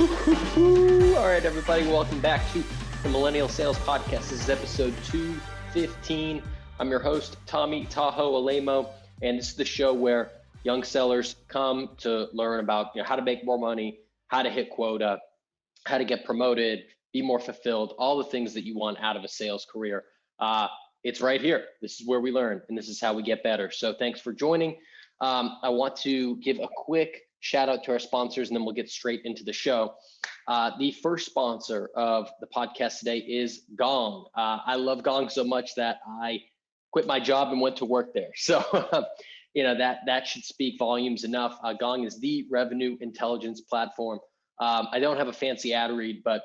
All right, everybody, welcome back to the Millennial Sales Podcast. This is episode 215. I'm your host, Tommy Tahoe Alemo, and this is the show where young sellers come to learn about how to make more money, how to hit quota, how to get promoted, be more fulfilled, all the things that you want out of a sales career. It's right here. This is where we learn, and this is how we get better. So thanks for joining. I want to give a quick shout out to our sponsors, and then we'll get straight into the show. The first sponsor of the podcast today is Gong. I love Gong so much that I quit my job and went to work there. So, that should speak volumes enough. Gong is the revenue intelligence platform. I don't have a fancy ad read, but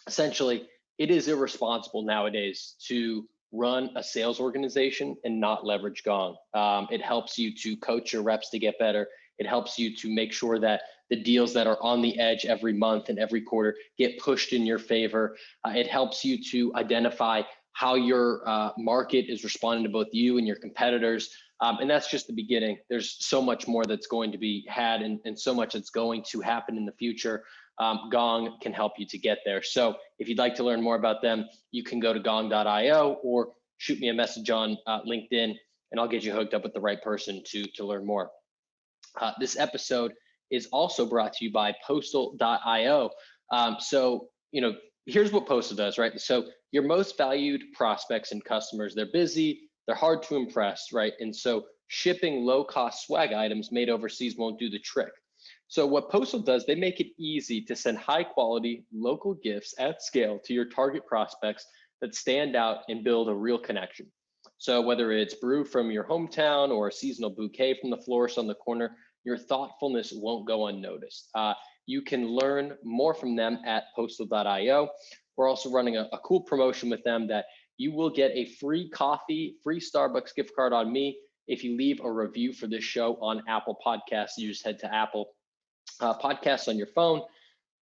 essentially it is irresponsible nowadays to run a sales organization and not leverage Gong. It helps you to coach your reps to get better. It helps you to make sure that the deals that are on the edge every month and every quarter get pushed in your favor. It helps you to identify how your market is responding to both you and your competitors. And that's just the beginning. There's so much more that's going to be had and so much that's going to happen in the future. Gong can help you to get there. So if you'd like to learn more about them, you can go to gong.io or shoot me a message on LinkedIn, and I'll get you hooked up with the right person to learn more. This episode is also brought to you by postal.io. Here's what Postal does, right? So your most valued prospects and customers, they're busy, they're hard to impress, right? And so shipping low-cost swag items made overseas won't do the trick. So what Postal does, they make it easy to send high-quality local gifts at scale to your target prospects that stand out and build a real connection. So whether it's brew from your hometown or a seasonal bouquet from the florist on the corner, your thoughtfulness won't go unnoticed. You can learn more from them at postal.io. We're also running a cool promotion with them that you will get a free coffee, free Starbucks gift card on me if you leave a review for this show on Apple Podcasts. You just head to Apple Podcasts on your phone,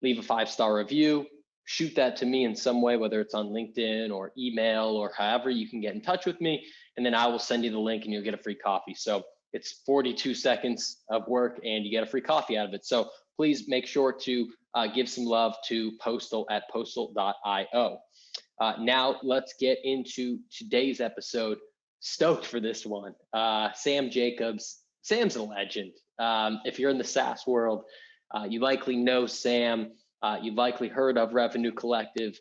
leave a 5-star review, shoot that to me in some way, whether it's on LinkedIn or email or however you can get in touch with me, and then I will send you the link and you'll get a free coffee. So it's 42 seconds of work and you get a free coffee out of it. So please make sure to give some love to Postal at postal.io. Now let's get into today's episode. Stoked for this one. Sam Jacobs. Sam's a legend. If you're in the SaaS world, you likely know Sam. You've likely heard of Revenue Collective,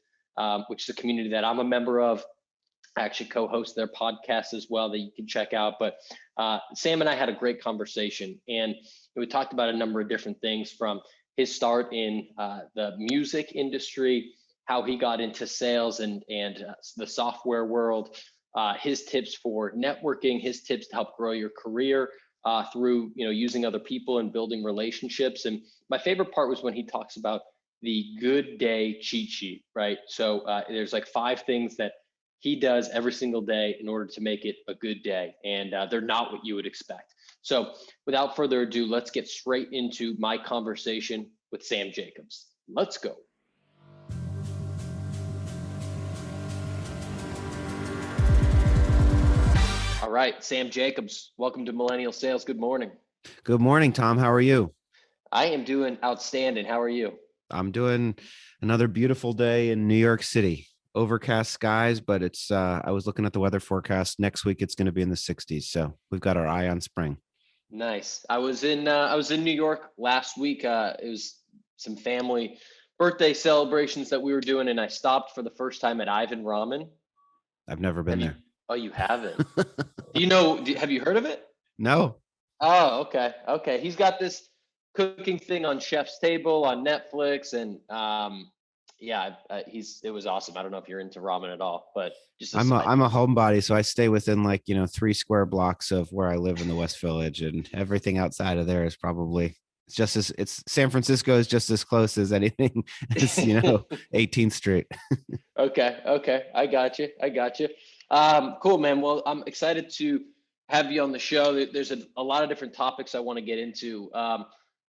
which is a community that I'm a member of. I actually co-host their podcast as well that you can check out. But Sam and I had a great conversation, and we talked about a number of different things, from his start in the music industry, how he got into sales and the software world, his tips for networking, his tips to help grow your career through using other people and building relationships. And my favorite part was when he talks about the good day cheat sheet, right? So there's like 5 things that he does every single day in order to make it a good day, and they're not what you would expect. So without further ado, let's get straight into my conversation with Sam Jacobs. Let's go. All right, Sam Jacobs, welcome to Millennial Sales. Good morning. Good morning, Tom. How are you? I am doing outstanding. How are you? I'm doing another beautiful day in New York City. Overcast skies, but it's I was looking at the weather forecast. Next week it's going to be in the 60s, so we've got our eye on spring. Nice. I was in New York last week. It was some family birthday celebrations that we were doing, and I stopped for the first time at Ivan Ramen. I've never been there. Oh, you haven't? Have you heard of it? No. Oh, okay. Okay. He's got this cooking thing on Chef's Table on Netflix, and it was awesome. I don't know if you're into ramen at all, but just I'm a homebody, so I stay within 3 square blocks of where I live in the West Village, and everything outside of there is probably it's San Francisco is just as close as anything as 18th Street. Okay. I got you. Cool, man. Well, I'm excited to have you on the show. There's a lot of different topics I want to get into.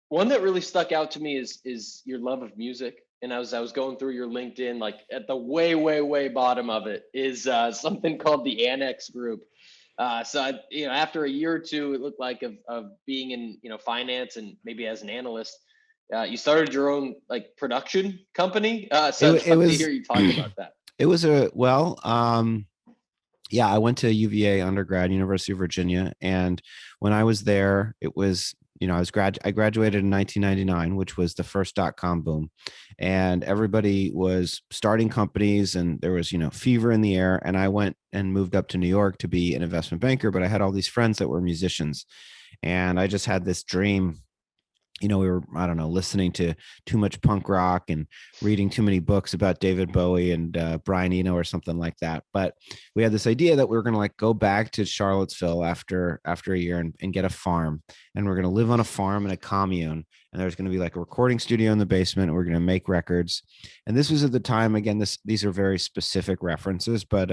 One that really stuck out to me is your love of music. And as I was going through your LinkedIn, like at the way bottom of it is something called the Annex Group. After a year or two, it looked like of being in finance and maybe as an analyst, You started your own like production company. It, So I'd it love to was hear you talk about that. it was yeah, I went to UVA undergrad, University of Virginia, and when I was there, it was, I graduated in 1999, which was the first .com boom, and everybody was starting companies, and there was, fever in the air. And I went and moved up to New York to be an investment banker, but I had all these friends that were musicians, and I just had this dream. We were, I don't know, listening to too much punk rock and reading too many books about David Bowie and Brian Eno or something like that. But we had this idea that we were going to like go back to Charlottesville after a year and get a farm, and we're going to live on a farm in a commune. And there's going to be like a recording studio in the basement. And we're going to make records. And this was at the time, again, these are very specific references, but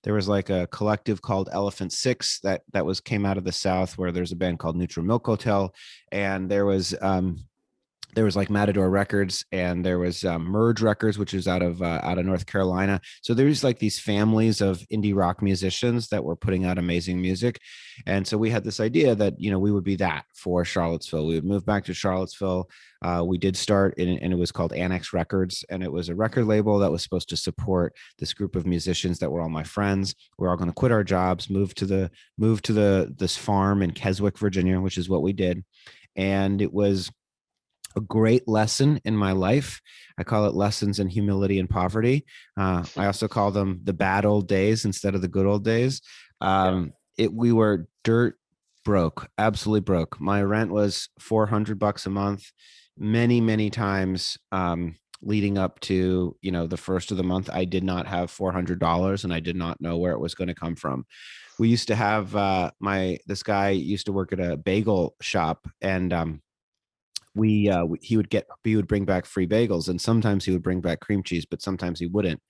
there was like a collective called Elephant Six that came out of the South, where there's a band called Neutral Milk Hotel, and there was like Matador Records, and there was Merge Records, which is out of North Carolina. So there's like these families of indie rock musicians that were putting out amazing music, and so we had this idea that we would be that for Charlottesville. We would move back to Charlottesville. We did start, and it was called Annex Records, and it was a record label that was supposed to support this group of musicians that were all my friends. We're all going to quit our jobs, move to this farm in Keswick, Virginia, which is what we did, and it was a great lesson in my life. I call it lessons in humility and poverty. I also call them the bad old days instead of the good old days. Yeah. We were dirt broke, absolutely broke. My rent was $400 a month, many, many times. Leading up to, the first of the month, I did not have $400, and I did not know where it was going to come from. We used to have this guy used to work at a bagel shop, and he would bring back free bagels, and sometimes he would bring back cream cheese, but sometimes he wouldn't.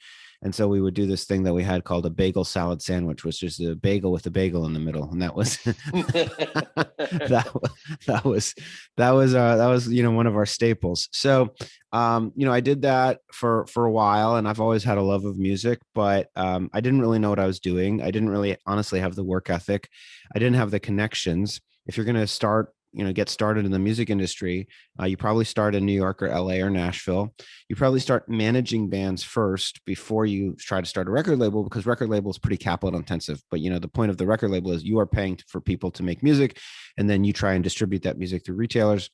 And so we would do this thing that we had called a bagel salad sandwich, which was a bagel with a bagel in the middle, and that was that that was one of our staples. So I did that for a while, and I've always had a love of music, but I didn't really know what I was doing. I didn't really honestly have the work ethic. I didn't have the connections. If you're going to get started in the music industry, you probably start in New York or LA or Nashville. You probably start managing bands first before you try to start a record label, because record label is pretty capital intensive. But the point of the record label is you are paying for people to make music, and then you try and distribute that music through retailers.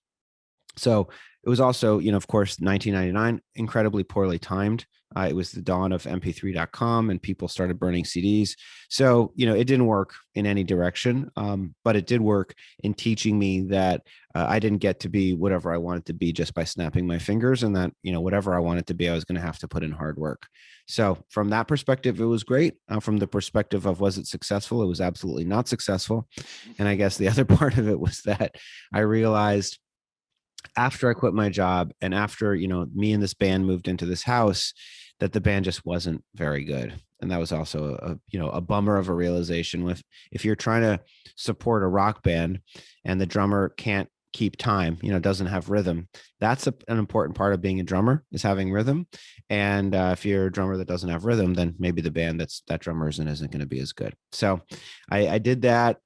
So it was also, of course, 1999, incredibly poorly timed. It was the dawn of mp3.com, and people started burning CDs. So, it didn't work in any direction, but it did work in teaching me that I didn't get to be whatever I wanted to be just by snapping my fingers, and that, whatever I wanted to be, I was going to have to put in hard work. So from that perspective, it was great. From the perspective of, was it successful? It was absolutely not successful. And I guess the other part of it was that I realized, after I quit my job, and after, me and this band moved into this house, that the band just wasn't very good. And that was also a bummer of a realization. If you're trying to support a rock band and the drummer can't keep time, doesn't have rhythm, that's an important part of being a drummer, is having rhythm. And if you're a drummer that doesn't have rhythm, then maybe the band that drummer isn't going to be as good. So I did that.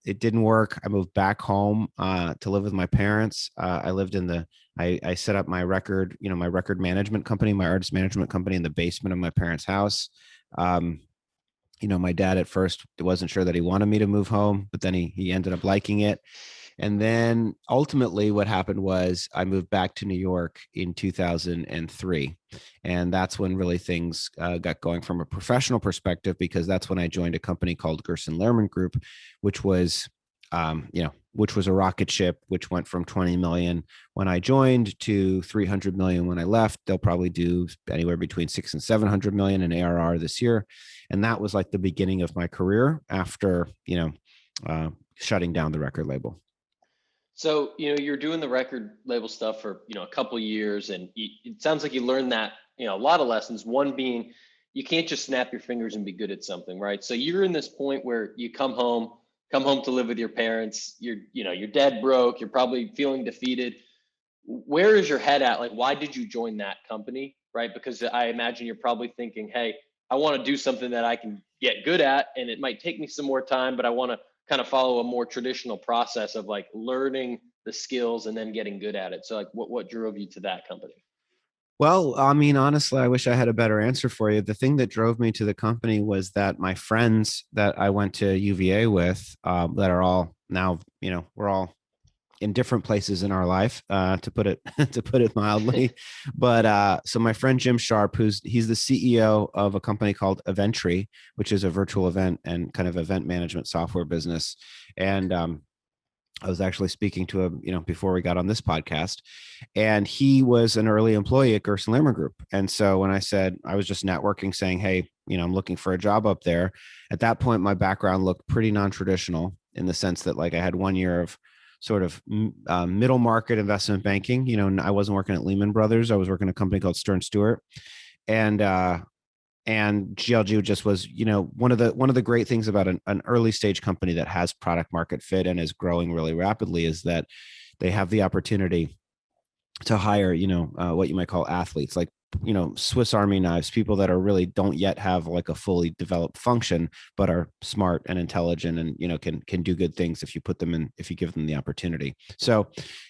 It didn't work. I moved back home to live with my parents. I set up my record management company, my artist management company, in the basement of my parents' house. My dad at first wasn't sure that he wanted me to move home, but then he ended up liking it. And then ultimately what happened was I moved back to New York in 2003. And that's when really things got going from a professional perspective, because that's when I joined a company called Gerson Lehrman Group, which was, which was a rocket ship, which went from 20 million when I joined to 300 million when I left. They'll probably do anywhere between 600 and 700 million in ARR this year. And that was like the beginning of my career after, shutting down the record label. So, you're doing the record label stuff for, a couple years, and it sounds like you learned that, a lot of lessons. One being, you can't just snap your fingers and be good at something, right? So you're in this point where you come home to live with your parents. You're dead broke. You're probably feeling defeated. Where is your head at? Like, why did you join that company, right? Because I imagine you're probably thinking, hey, I want to do something that I can get good at, and it might take me some more time, but I want to kind of follow a more traditional process of like learning the skills and then getting good at it. So like what drove you to that company? Well, I mean, honestly, I wish I had a better answer for you. The thing that drove me to the company was that my friends that I went to UVA with, that are all now, we're all in different places in our life, to put it to put it mildly. But so my friend Jim Sharp, he's the CEO of a company called Eventry, which is a virtual event and kind of event management software business. And I was actually speaking to him, before we got on this podcast, and he was an early employee at Gerson Lammer Group. And so when I said I was just networking, saying, "Hey, I'm looking for a job up there," at that point, my background looked pretty non-traditional in the sense that, like, I had 1 year of sort of middle market investment banking. I wasn't working at Lehman Brothers. I was working at a company called Stern Stewart, and GLG just was, one of the great things about an early stage company that has product market fit and is growing really rapidly is that they have the opportunity to hire, what you might call athletes, like, Swiss Army knives, people that are really don't yet have like a fully developed function, but are smart and intelligent and, can do good things if you put them in, if you give them the opportunity. So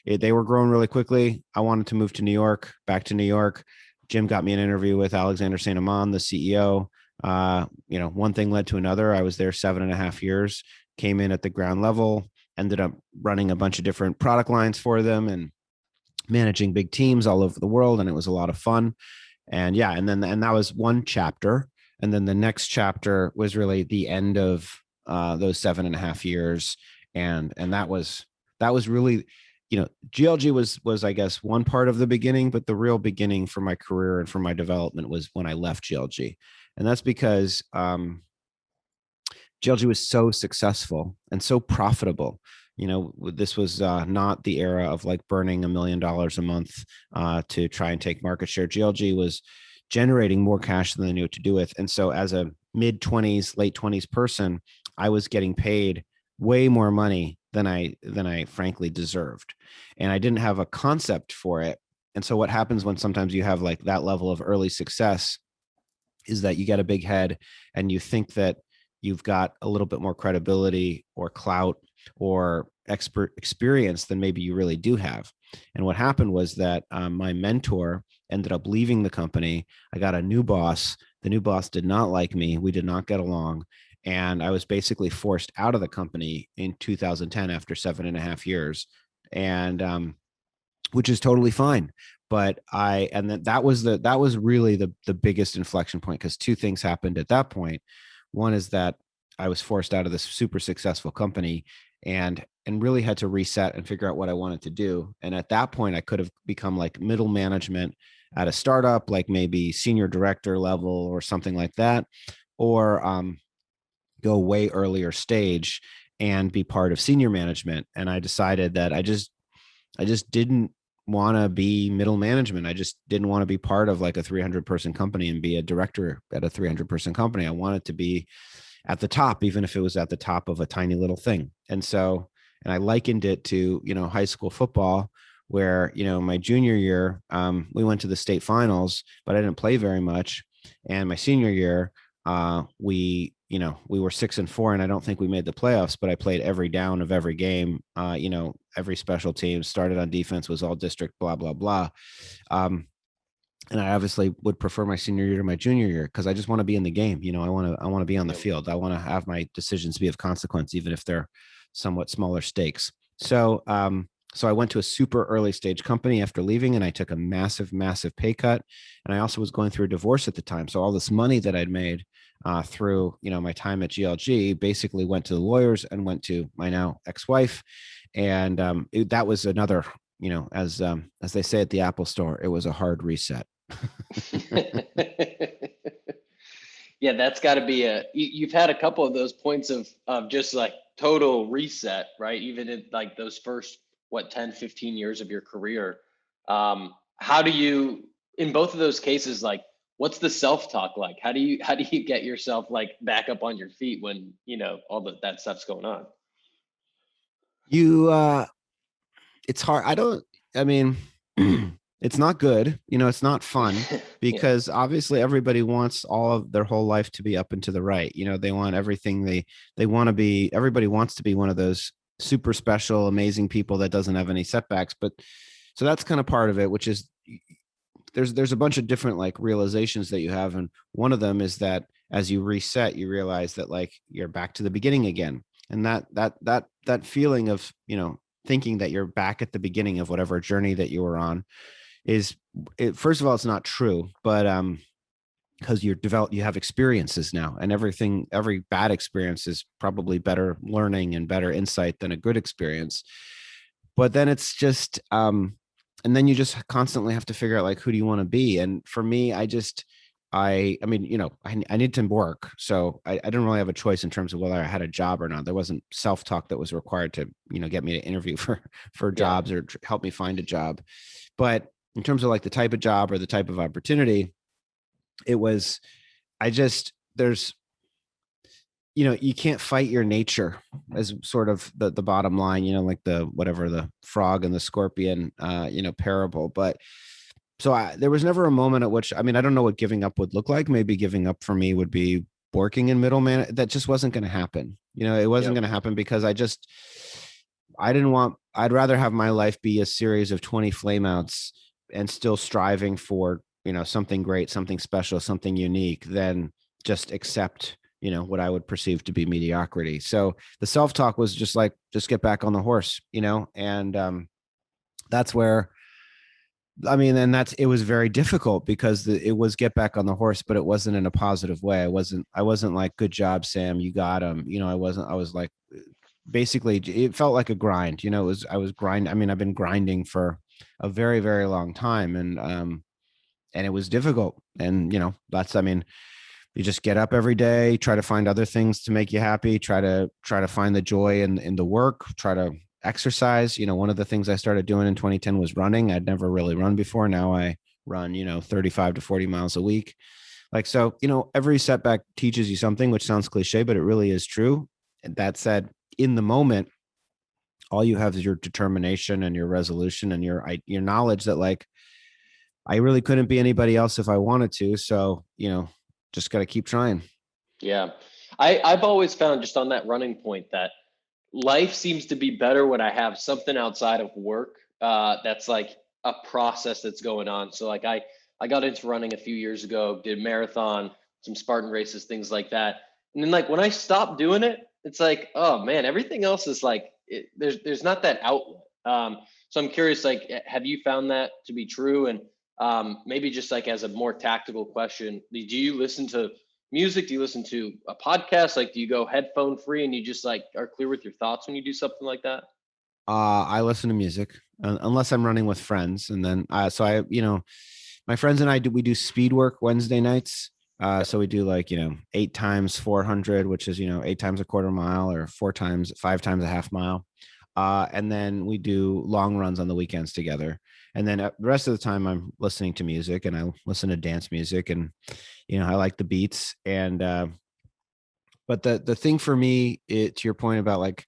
they were growing really quickly. I wanted to move to New York, back to New York. Jim got me an interview with Alexander St. Amand, the CEO. One thing led to another. I was there 7.5 years, came in at the ground level, ended up running a bunch of different product lines for them and managing big teams all over the world. And it was a lot of fun. And that was one chapter. And then the next chapter was really the end of those 7.5 years. And that was really, GLG was, I guess, one part of the beginning, but the real beginning for my career and for my development was when I left GLG. And that's because GLG was so successful and so profitable. This was not the era of like burning $1 million a month to try and take market share. GLG was generating more cash than they knew what to do with. And so as a mid-20s, late-20s person, I was getting paid way more money than I frankly deserved. And I didn't have a concept for it. And so what happens when sometimes you have like that level of early success is that you get a big head and you think that you've got a little bit more credibility or clout or expert experience than maybe you really do have. And what happened was that my mentor ended up leaving the company. I got a new boss. The new boss did not like me. We did not get along. And I was basically forced out of the company in 2010 after 7.5 years. And which is totally fine. But that was really the biggest inflection point, because two things happened at that point. One is that I was forced out of this super successful company and really had to reset and figure out what I wanted to do. And at that point, I could have become like middle management at a startup, like maybe senior director level or something like that, or go way earlier stage and be part of senior management. And I decided that I just didn't want to be middle management. I just didn't want to be part of like a 300-person company and be a director at a 300-person company. I wanted to be at the top, even if it was at the top of a tiny little thing. And I likened it to, high school football, where, my junior year, we went to the state finals, but I didn't play very much. And my senior year, we were 6-4, and I don't think we made the playoffs, but I played every down of every game. Every special team, started on defense, was all district, blah, blah, blah. And I obviously would prefer my senior year to my junior year, because I just want to be in the game. I want to be on the field. I want to have my decisions be of consequence, even if they're somewhat smaller stakes. So I went to a super early stage company after leaving, and I took a massive, massive pay cut. And I also was going through a divorce at the time. So all this money that I'd made through, my time at GLG basically went to the lawyers and went to my now ex-wife. And that was another, as they say at the Apple store, it was a hard reset. Yeah, that's got to be you've had a couple of those points of just like total reset, right? Even in like those first 10, 15 years of your career. How do you, in both of those cases, like, what's the self-talk like? How do you get yourself like back up on your feet when, all that stuff's going on? It's hard. It's not good. It's not fun, because obviously everybody wants all of their whole life to be up and to the right. They want everything. They want to be, everybody wants to be one of those super special, amazing people that doesn't have any setbacks. But so that's kind of part of it, which is there's a bunch of different like realizations that you have. And one of them is that as you reset, you realize that like you're back to the beginning again. And that feeling of, thinking that you're back at the beginning of whatever journey that you were on is first of all, it's not true, but because you have experiences now, and every bad experience is probably better learning and better insight than a good experience. But then it's just and then you just constantly have to figure out like, who do you want to be? And for me, I mean, I need to work. So I didn't really have a choice in terms of whether I had a job or not. There wasn't self-talk that was required to, get me to interview for Yeah. jobs or help me find a job. But in terms of like the type of job or the type of opportunity, it was, there's, you can't fight your nature as sort of the bottom line, like the frog and the scorpion, parable. But so there was never a moment at which, I mean, I don't know what giving up would look like. Maybe giving up for me would be working in middleman. That just wasn't going to happen. It wasn't Yep. going to happen because I'd rather have my life be a series of 20 flameouts and still striving for, something great, something special, something unique than just accept, what I would perceive to be mediocrity. So the self-talk was just like, just get back on the horse, and that's where, I mean, and it was very difficult because it was get back on the horse, but it wasn't in a positive way. I wasn't like, good job, Sam, you got him. I was like, basically it felt like a grind. I was grind. I mean, I've been grinding for a very, very long time, and it was difficult. And, I mean, you just get up every day, try to find other things to make you happy, try to find the joy in the work, try to exercise. One of the things I started doing in 2010 was running. I'd never really run before. Now I run, 35 to 40 miles a week. Like, so, every setback teaches you something, which sounds cliche, but it really is true. And that said, in the moment, all you have is your determination and your resolution and your knowledge that like, I really couldn't be anybody else if I wanted to. So, just got to keep trying. Yeah. I've always found, just on that running point, that life seems to be better when I have something outside of work that's like a process that's going on. So like I got into running a few years ago, did a marathon, some Spartan races, things like that. And then like when I stopped doing it, it's like, oh man, everything else is like there's not that outlet. So I'm curious, like, have you found that to be true? And maybe just like as a more tactical question, do you listen to music? Do you listen to a podcast? Like, do you go headphone free and you just like are clear with your thoughts when you do something like that? I listen to music unless I'm running with friends. And then, my friends and we do speed work Wednesday nights. Yep. So we do like, 8 times 400, which is, 8 times a quarter mile, or 5 times a half mile. And then we do long runs on the weekends together. And then the rest of the time I'm listening to music, and I listen to dance music, and, I like the beats. And, but the thing for me, to your point about like,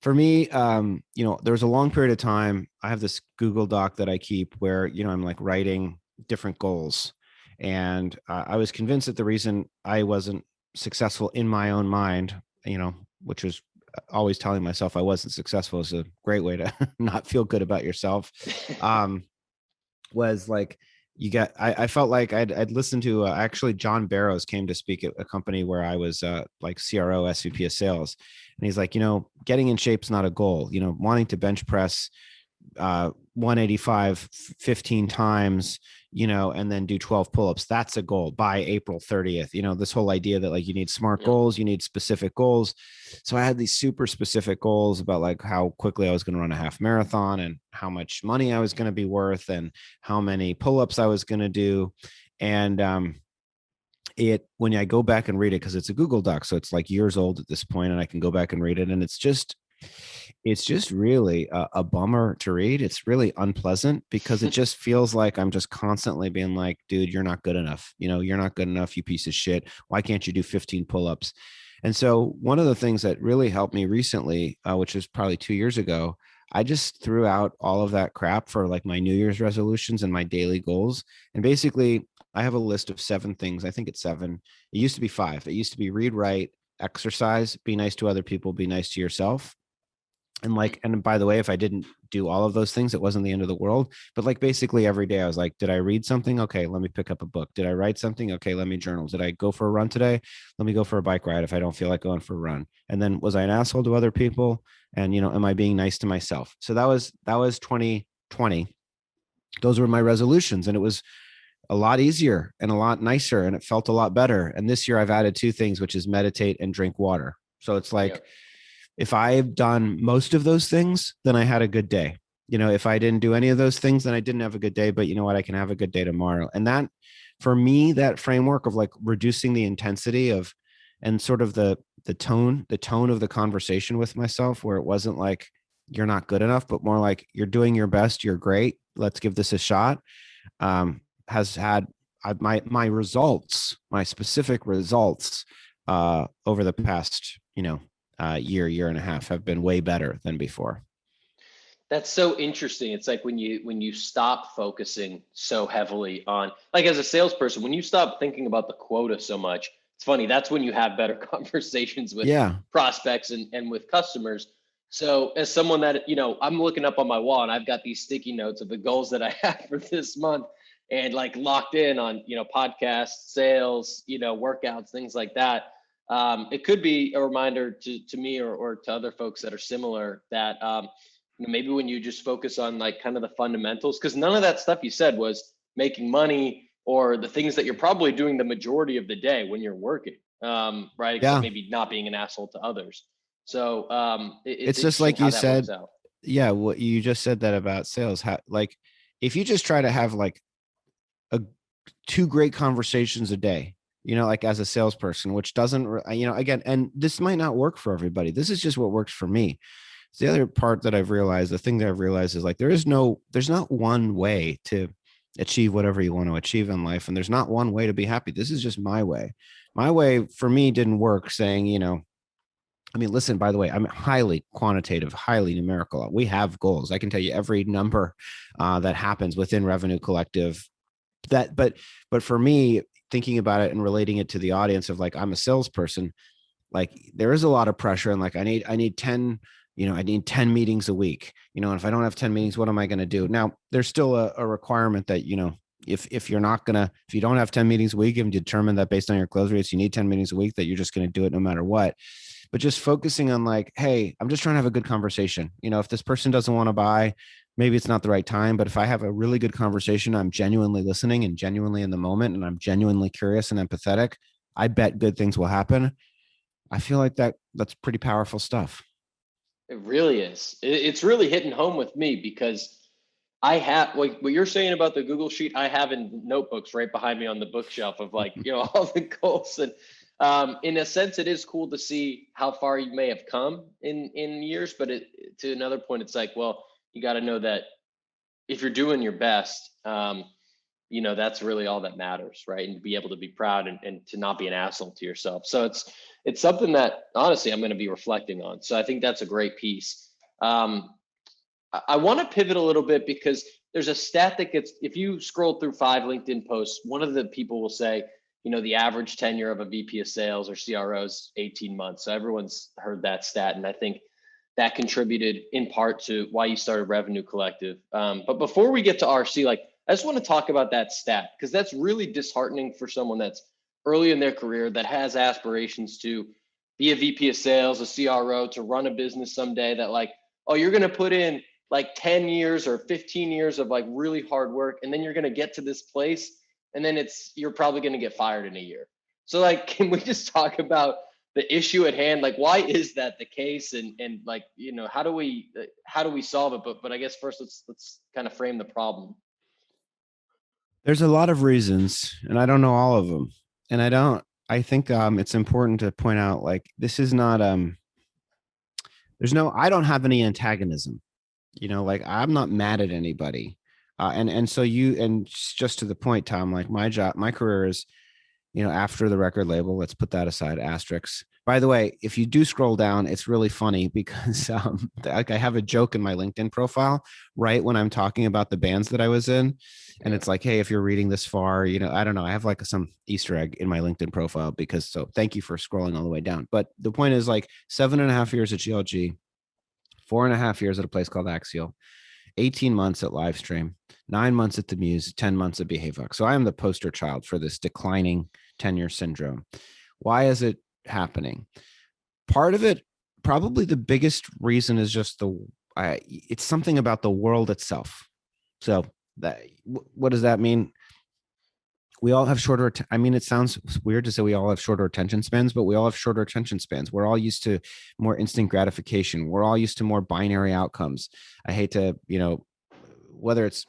for me, there was a long period of time. I have this Google Doc that I keep where, I'm like writing different goals. And I was convinced that the reason I wasn't successful in my own mind, which was always telling myself I wasn't successful, is a great way to not feel good about yourself. Um, was like, I felt like I'd listened to actually John Barrows came to speak at a company where I was like CRO SVP of Sales, and he's like, getting in shape's not a goal. Wanting to bench press 185 15 times, and then do 12 pull-ups, that's a goal by April 30th. This whole idea that like you need smart Yep. goals, you need specific goals. So I had these super specific goals about like how quickly I was going to run a half marathon, and how much money I was going to be worth, and how many pull-ups I was going to do. And when I go back and read it, because it's a Google Doc, so it's like years old at this point, and I can go back and read it, and it's just really a bummer to read. It's really unpleasant because it just feels like I'm just constantly being like, dude, you're not good enough. You're not good enough, you piece of shit. Why can't you do 15 pull-ups? And so one of the things that really helped me recently, which was probably 2 years ago, I just threw out all of that crap for like my New Year's resolutions and my daily goals. And basically, I have a list of 7 things. I think it's 7. It used to be 5. It used to be read, write, exercise, be nice to other people, be nice to yourself. And like, and by the way, if I didn't do all of those things, it wasn't the end of the world. But like basically every day I was like, did I read something? Okay, let me pick up a book. Did I write something? Okay, let me journal. Did I go for a run today? Let me go for a bike ride if I don't feel like going for a run. And then was I an asshole to other people? And am I being nice to myself? So that was 2020. Those were my resolutions. And it was a lot easier and a lot nicer. And it felt a lot better. And this year I've added two things, which is meditate and drink water. So it's like, Yep. if I've done most of those things, then I had a good day. If I didn't do any of those things, then I didn't have a good day. But you know what? I can have a good day tomorrow. And that, for me, that framework of like reducing the intensity of, and sort of the tone of the conversation with myself, where it wasn't like you're not good enough, but more like you're doing your best, you're great. Let's give this a shot. Has had my results, my specific results over the past, year and a half have been way better than before. That's so interesting. It's like when you stop focusing so heavily on, like, as a salesperson, when you stop thinking about the quota so much, it's funny, that's when you have better conversations with Yeah. prospects and with customers. So as someone that, I'm looking up on my wall and I've got these sticky notes of the goals that I have for this month, and like locked in on, podcasts, sales, workouts, things like that. It could be a reminder to me or to other folks that are similar that, maybe when you just focus on like kind of the fundamentals, because none of that stuff you said was making money or the things that you're probably doing the majority of the day when you're working, right? Except Yeah. maybe not being an asshole to others. So it's It's just interesting like how you that works said. out. Yeah. What you just said that about sales. How, like, if you just try to have like a two great conversations a day, like as a salesperson, which doesn't, again, and this might not work for everybody. This is just what works for me. The other part that I've realized, the thing that I've realized is like, there's not one way to achieve whatever you want to achieve in life. And there's not one way to be happy. This is just my way. My way for me didn't work saying, I mean, listen, by the way, I'm highly quantitative, highly numerical. We have goals. I can tell you every number that happens within Revenue Collective. But for me, thinking about it and relating it to the audience of like, I'm a salesperson, like there is a lot of pressure, and like I need 10, I need 10 meetings a week, and if I don't have 10 meetings, what am I going to do? Now there's still a requirement that, if you're not going to, if you don't have 10 meetings a week and determine that based on your close rates, you need 10 meetings a week, that you're just going to do it no matter what. But just focusing on like, hey, I'm just trying to have a good conversation. If this person doesn't want to buy, maybe it's not the right time. But if I have a really good conversation, I'm genuinely listening and genuinely in the moment, and I'm genuinely curious and empathetic, I bet good things will happen. I feel like that's pretty powerful stuff. It really is. It's really hitting home with me because I have, like what you're saying about the Google Sheet, I have in notebooks right behind me on the bookshelf of like, all the goals. And in a sense, it is cool to see how far you may have come in years. But to another point, it's like, well, you got to know that if you're doing your best, that's really all that matters, right? And to be able to be proud and to not be an asshole to yourself. So it's something that honestly I'm going to be reflecting on. So I think that's a great piece. I want to pivot a little bit because there's a stat that gets, if you scroll through 5 LinkedIn posts, one of the people will say, the average tenure of a VP of sales or CRO is 18 months. So everyone's heard that stat. And I think that contributed in part to why you started Revenue Collective. But before we get to RC, like, I just want to talk about that stat because that's really disheartening for someone that's early in their career that has aspirations to be a VP of sales, a CRO, to run a business someday, that like, oh, you're going to put in like 10 years or 15 years of like really hard work, and then you're going to get to this place, and then you're probably going to get fired in a year. So like, can we just talk about the issue at hand? Like, why is that the case? And like, how do we solve it? But I guess first let's kind of frame the problem. There's a lot of reasons, and I don't know all of them. And I think it's important to point out, like, this is not, I don't have any antagonism, like I'm not mad at anybody. And so and just to the point, Tom, like my career is, after the record label, let's put that aside, asterisks. By the way, if you do scroll down, it's really funny because like I have a joke in my LinkedIn profile right when I'm talking about the bands that I was in. And it's like, hey, if you're reading this far, I don't know, I have like some Easter egg in my LinkedIn profile so thank you for scrolling all the way down. But the point is, like, 7.5 years at GLG, 4.5 years at a place called Axial, 18 months at Livestream, 9 months at the Muse, 10 months at Behaviox. So I am the poster child for this declining tenure syndrome. Why is it happening? Part of it, probably the biggest reason, is just it's something about the world itself. So what does that mean? We all have shorter, I mean, it sounds weird to say we all have shorter attention spans, but we all have shorter attention spans. We're all used to more instant gratification. We're all used to more binary outcomes. I hate to, whether it's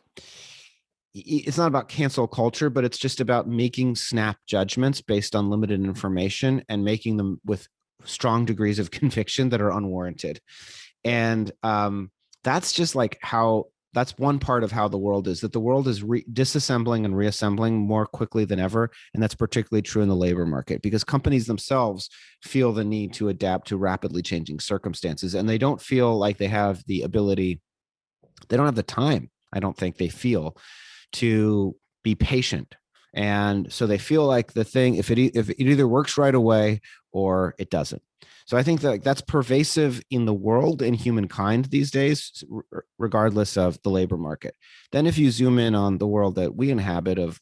not about cancel culture, but it's just about making snap judgments based on limited information and making them with strong degrees of conviction that are unwarranted. And that's just like that's one part of how the world is, that the world is disassembling and reassembling more quickly than ever. And that's particularly true in the labor market, because companies themselves feel the need to adapt to rapidly changing circumstances. And they don't feel like they have the ability, they don't have the time, I don't think they feel, to be patient. And so they feel like the thing, if it either works right away or it doesn't. So I think that that's pervasive in the world and humankind these days, regardless of the labor market. Then if you zoom in on the world that we inhabit of,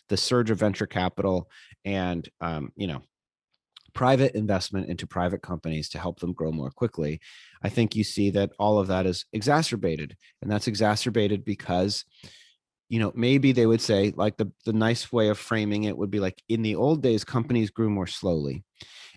the surge of venture capital and, private investment into private companies to help them grow more quickly, I think you see that all of that is exacerbated. And that's exacerbated because, maybe they would say, like, the nice way of framing it would be like, in the old days, companies grew more slowly.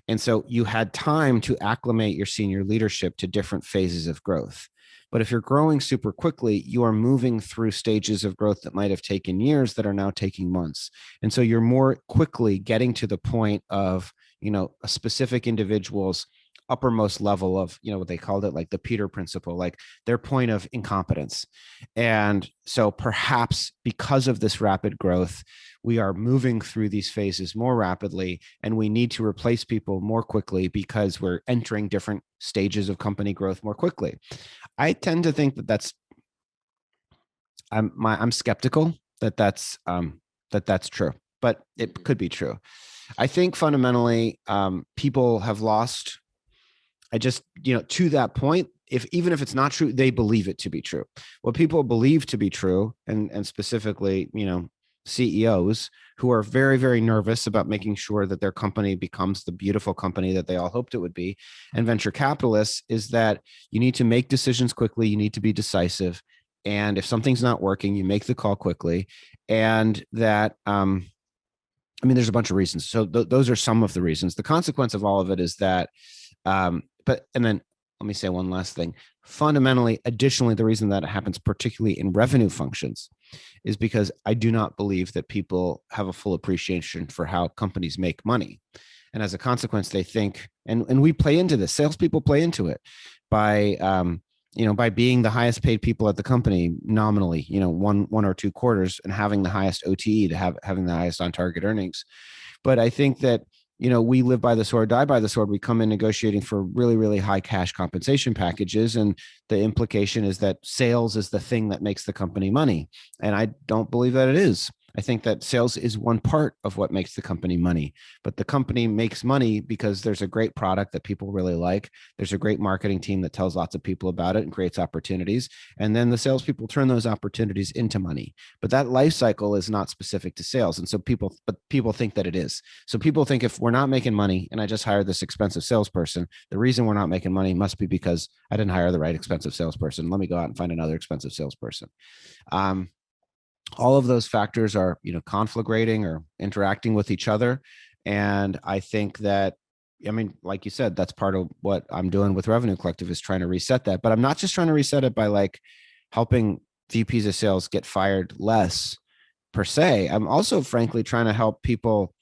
And so you had time to acclimate your senior leadership to different phases of growth. But if you're growing super quickly, you are moving through stages of growth that might have taken years that are now taking months. And so you're more quickly getting to the point of, a specific individual's uppermost level of, what they called it, like the Peter principle, like their point of incompetence. And so perhaps because of this rapid growth, we are moving through these phases more rapidly, and we need to replace people more quickly because we're entering different stages of company growth more quickly. I tend to think that I'm skeptical that that's true, but it could be true. I think fundamentally, people have lost. I just, to that point, even if it's not true, they believe it to be true. What people believe to be true, and specifically, CEOs who are very, very nervous about making sure that their company becomes the beautiful company that they all hoped it would be, and venture capitalists, is that you need to make decisions quickly. You need to be decisive. And if something's not working, you make the call quickly. And that, there's a bunch of reasons. So those are some of the reasons. The consequence of all of it is that, and then let me say one last thing. Fundamentally, additionally, the reason that it happens, particularly in revenue functions, is because I do not believe that people have a full appreciation for how companies make money. And as a consequence, they think, and we play into this, salespeople play into it by, by being the highest paid people at the company nominally, one or two quarters, and having the highest OTE, to having the highest on target earnings. But I think that, we live by the sword, die by the sword. We come in negotiating for really, really high cash compensation packages. And the implication is that sales is the thing that makes the company money. And I don't believe that it is. I think that sales is one part of what makes the company money, but the company makes money because there's a great product that people really like. There's a great marketing team that tells lots of people about it and creates opportunities. And then the salespeople turn those opportunities into money. But that life cycle is not specific to sales. And so people think that it is. So people think, if we're not making money and I just hired this expensive salesperson, the reason we're not making money must be because I didn't hire the right expensive salesperson. Let me go out and find another expensive salesperson. All of those factors are, conflagrating or interacting with each other. And I think that, like you said, that's part of what I'm doing with Revenue Collective, is trying to reset that. But I'm not just trying to reset it by like helping VPs of sales get fired less per se. I'm also frankly trying to help people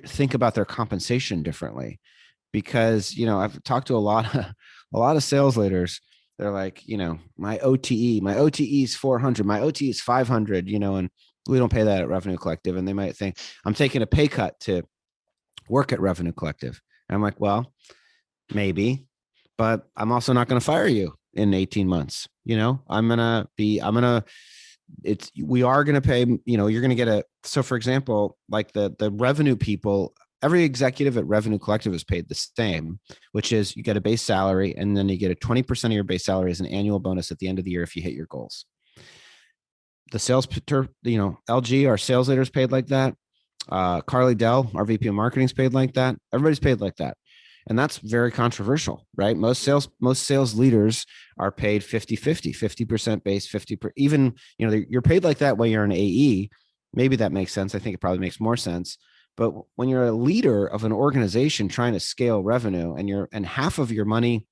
think about their compensation differently, because, I've talked to a lot of sales leaders. They're like, my OTE is 400, my OTE is 500, and we don't pay that at Revenue Collective. And they might think I'm taking a pay cut to work at Revenue Collective. And I'm like, well, maybe, but I'm also not going to fire you in 18 months. We are going to pay, you're going to get so for example, like the revenue people every executive at Revenue Collective is paid the same, which is you get a base salary and then you get a 20% of your base salary as an annual bonus at the end of the year if you hit your goals. The sales, LG, our sales leaders paid like that. Carly Dell, our VP of marketing, is paid like that. Everybody's paid like that. And that's very controversial, right? Most sales leaders are paid 50% base, 50%, even, you're paid like that when you're an AE. Maybe that makes sense. I think it probably makes more sense. But when you're a leader of an organization trying to scale revenue and half of your money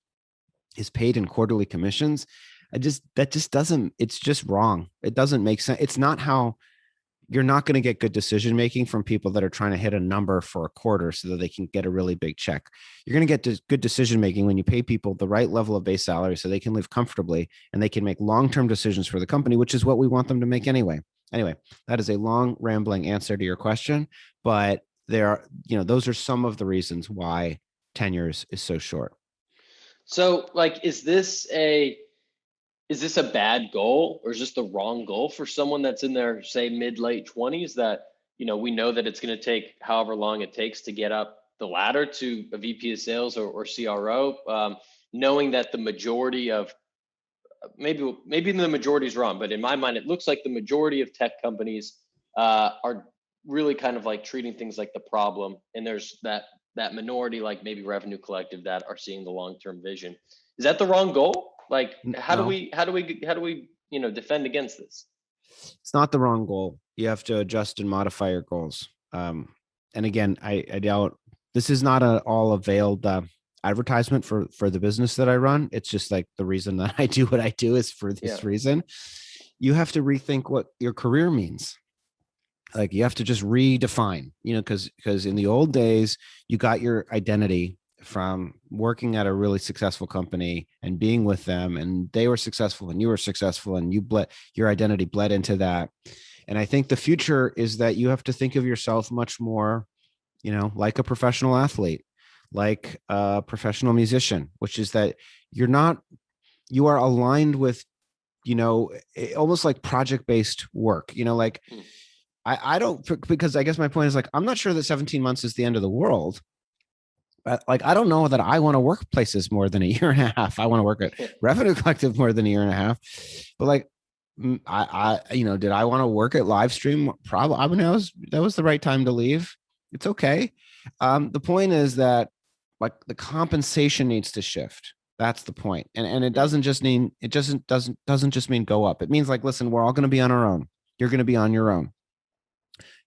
is paid in quarterly commissions, it's just wrong. It doesn't make sense. It's not how. You're not going to get good decision making from people that are trying to hit a number for a quarter so that they can get a really big check. You're going to get good decision making when you pay people the right level of base salary so they can live comfortably and they can make long-term decisions for the company, which is what we want them to make anyway. Anyway, that is a long rambling answer to your question, but those are some of the reasons why tenures is so short. So is this a bad goal, or is this the wrong goal for someone that's in their, say, mid-late 20s that, we know that it's going to take however long it takes to get up the ladder to a VP of sales or CRO, knowing that the majority of, maybe the majority is wrong, but in my mind, it looks like the majority of tech companies are really kind of like treating things like the problem. And there's that minority, like maybe Revenue Collective, that are seeing the long-term vision. Is that the wrong goal? How do we defend against this? It's not the wrong goal. You have to adjust and modify your goals. And again, I doubt this is not an all availed advertisement for the business that I run. It's just like the reason that I do what I do is for this reason. You have to rethink what your career means. Like you have to just redefine, because in the old days, you got your identity from working at a really successful company and being with them, and they were successful and you were successful, and your identity bled into that. And I think the future is that you have to think of yourself much more, like a professional athlete, like a professional musician, which is that you are aligned with, almost like project-based work, I don't, because I guess my point is I'm not sure that 17 months is the end of the world. But I don't know that I want to work places more than a year and a half. I want to work at Revenue Collective more than a year and a half. But did I want to work at Livestream? Probably. I mean, that was the right time to leave. It's okay. The point is that the compensation needs to shift. That's the point. And it doesn't just mean, doesn't just mean go up. It means listen, we're all going to be on our own. You're going to be on your own.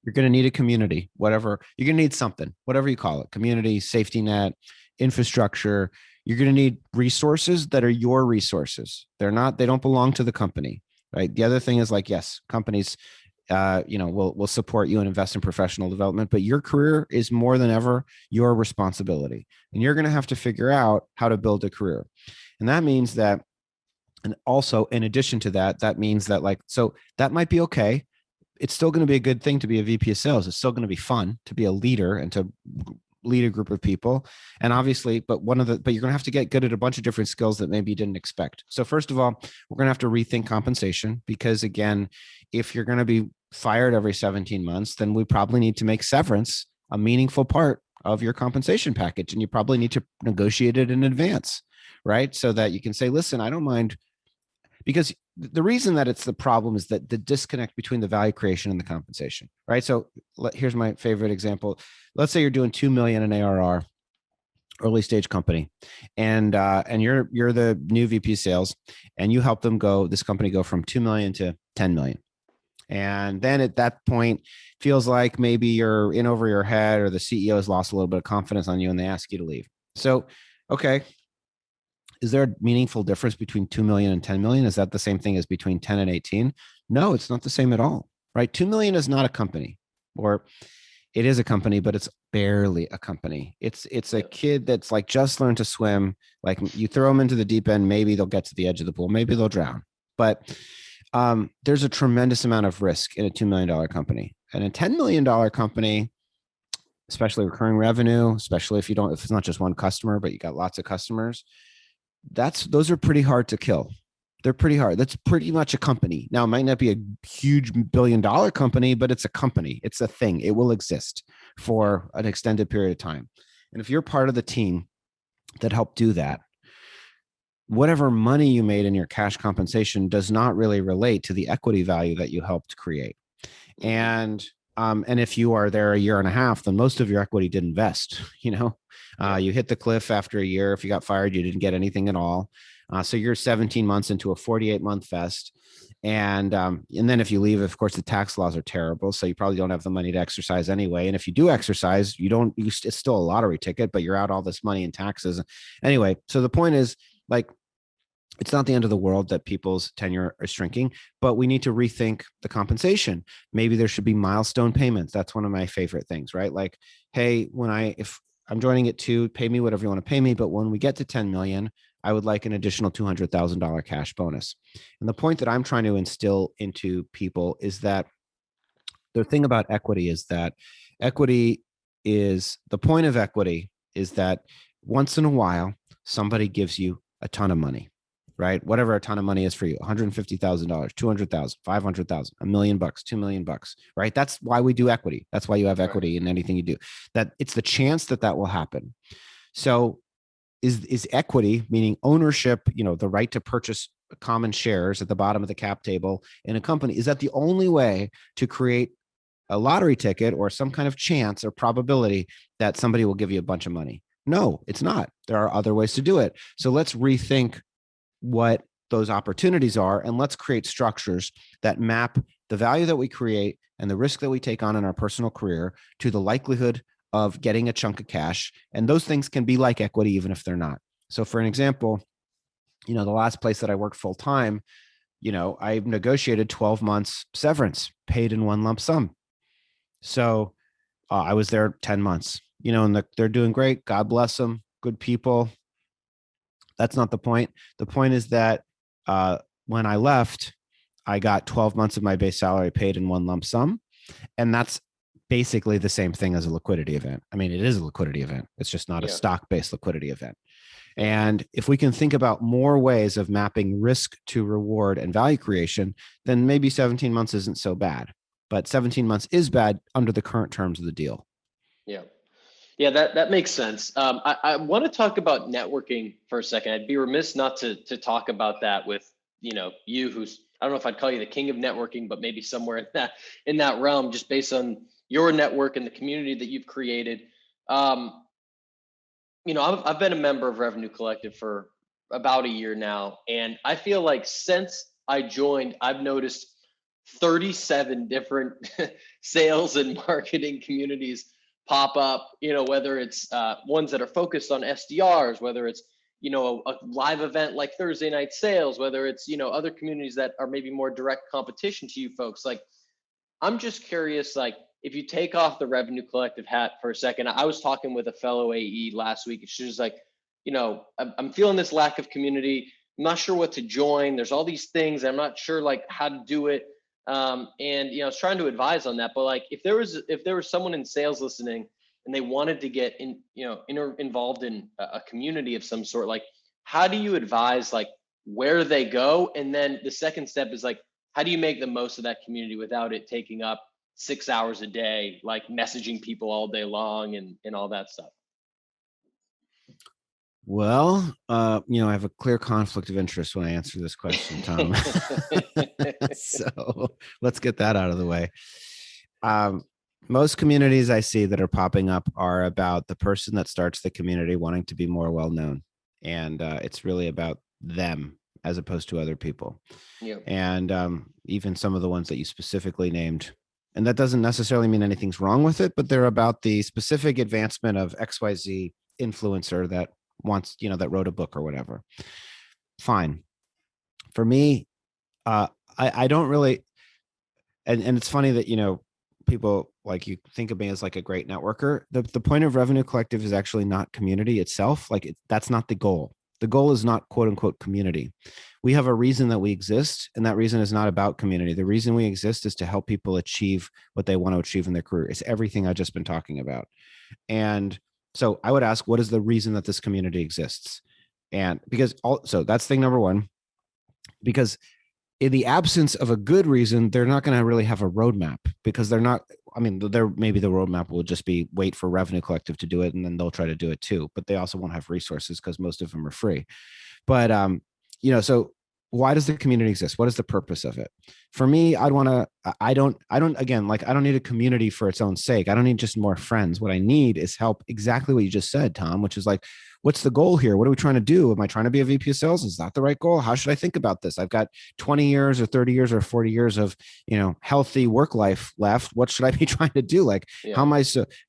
You're going to need a community, whatever. You're going to need something, whatever you call it, community, safety net, infrastructure. You're going to need resources that are your resources. They don't belong to the company, right? The other thing is yes, companies, will support you and invest in professional development, but your career is more than ever your responsibility. And you're going to have to figure out how to build a career. And that means that, and also in addition to that, that means that so that might be okay. It's still going to be a good thing to be a VP of sales. It's still going to be fun to be a leader and to lead a group of people. And obviously, but you're going to have to get good at a bunch of different skills that maybe you didn't expect. So first of all, we're going to have to rethink compensation, because again, if you're going to be fired every 17 months, then we probably need to make severance a meaningful part of your compensation package. And you probably need to negotiate it in advance, right? So that you can say, listen, I don't mind. Because the reason that it's the problem is that the disconnect between the value creation and the compensation, right? So here's my favorite example. Let's say you're doing 2 million in ARR, early stage company, and you're the new VP sales, and you help this company go from 2 million to 10 million. And then at that point, feels like maybe you're in over your head, or the CEO has lost a little bit of confidence on you and they ask you to leave. So, okay. Is there a meaningful difference between 2 million and 10 million? Is that the same thing as between 10 and 18? No, it's not the same at all, right? 2 million is not a company, or it is a company, but it's barely a company. It's a kid that's just learned to swim. You throw them into the deep end, maybe they'll get to the edge of the pool, maybe they'll drown. But there's a tremendous amount of risk in a $2 million company. And a $10 million company, especially recurring revenue, especially if it's not just one customer, but you got lots of customers, those are pretty hard to kill. They're pretty hard. That's pretty much a company. Now, it might not be a huge billion-dollar company, but it's a company. It's a thing. It will exist for an extended period of time. And if you're part of the team that helped do that, whatever money you made in your cash compensation does not really relate to the equity value that you helped create. And if you are there a year and a half, then most of your equity didn't vest. You hit the cliff after a year. If you got fired, you didn't get anything at all. So you're 17 months into a 48-month vest. And then if you leave, of course, the tax laws are terrible. So you probably don't have the money to exercise anyway. And if you do exercise, it's still a lottery ticket, but you're out all this money in taxes. Anyway, so the point is, like, it's not the end of the world that people's tenure is shrinking, but we need to rethink the compensation. Maybe there should be milestone payments. That's one of my favorite things, right? Like, hey, if I'm joining at 2, pay me whatever you want to pay me. But when we get to 10 million, I would like an additional $200,000 cash bonus. And the point that I'm trying to instill into people is that the thing about equity is that the point of equity is that once in a while, somebody gives you a ton of money, right? Whatever a ton of money is for you, $150,000, 200,000, 500,000, $1 million, $2 million, right? That's why we do equity. That's why you have equity in anything you do. That it's the chance that will happen. So is equity, meaning ownership, the right to purchase common shares at the bottom of the cap table in a company, is that the only way to create a lottery ticket or some kind of chance or probability that somebody will give you a bunch of money? No, it's not. There are other ways to do it. So let's rethink what those opportunities are, and let's create structures that map the value that we create and the risk that we take on in our personal career to the likelihood of getting a chunk of cash. And those things can be like equity, even if they're not. So for an example, the last place that I worked full time, I negotiated 12 months severance paid in one lump sum. So I was there 10 months, and they're doing great. God bless them. Good people. That's not the point. The point is that when I left, I got 12 months of my base salary paid in one lump sum. And that's basically the same thing as a liquidity event. I mean, it is a liquidity event. It's just not a stock-based liquidity event. And if we can think about more ways of mapping risk to reward and value creation, then maybe 17 months isn't so bad. But 17 months is bad under the current terms of the deal. Yeah, that makes sense. I want to talk about networking for a second. I'd be remiss not to talk about that with you, who's, I don't know if I'd call you the king of networking, but maybe somewhere in that realm, just based on your network and the community that you've created. I've been a member of Revenue Collective for about a year now, and I feel like since I joined, I've noticed 37 different sales and marketing communities pop up, whether it's ones that are focused on SDRs, whether it's, a live event like Thursday Night Sales, whether it's, other communities that are maybe more direct competition to you folks. Like, I'm just curious, like, if you take off the Revenue Collective hat for a second. I was talking with a fellow AE last week, and she was like, I'm feeling this lack of community. I'm not sure what to join. There's all these things. I'm not sure like how to do it. And I was trying to advise on that, but like if there was someone in sales listening and they wanted to get involved in a community of some sort, like how do you advise like where they go? And then the second step is like, how do you make the most of that community without it taking up 6 hours a day, like messaging people all day long and all that stuff? Well, I have a clear conflict of interest when I answer this question, Tom. So let's get that out of the way. Most communities I see that are popping up are about the person that starts the community wanting to be more well-known. And it's really about them as opposed to other people. And even some of the ones that you specifically named. And that doesn't necessarily mean anything's wrong with it, but they're about the specific advancement of XYZ influencer that wants, that wrote a book or whatever. Fine. For me, I don't really, and it's funny that, people like you think of me as like a great networker. The point of Revenue Collective is actually not community itself. Like that's not the goal. The goal is not quote unquote community. We have a reason that we exist, and that reason is not about community. The reason we exist is to help people achieve what they want to achieve in their career. It's everything I've just been talking about. And so I would ask, what is the reason that this community exists? And because also that's thing number one. because in the absence of a good reason, they're not going to really have a roadmap, because they're not, I mean, there maybe the roadmap will just be wait for Revenue Collective to do it, and then they'll try to do it too. But they also won't have resources because most of them are free. But so why does the community exist? What is the purpose of it? For me, I don't again, like, I don't need a community for its own sake. I don't need just more friends. What I need is help. Exactly what you just said, Tom, which is like, what's the goal here? What are we trying to do? Am I trying to be a VP of sales? Is that the right goal? How should I think about this? I've got 20 years or 30 years or 40 years of, healthy work life left. What should I be trying to do? Like, Yeah.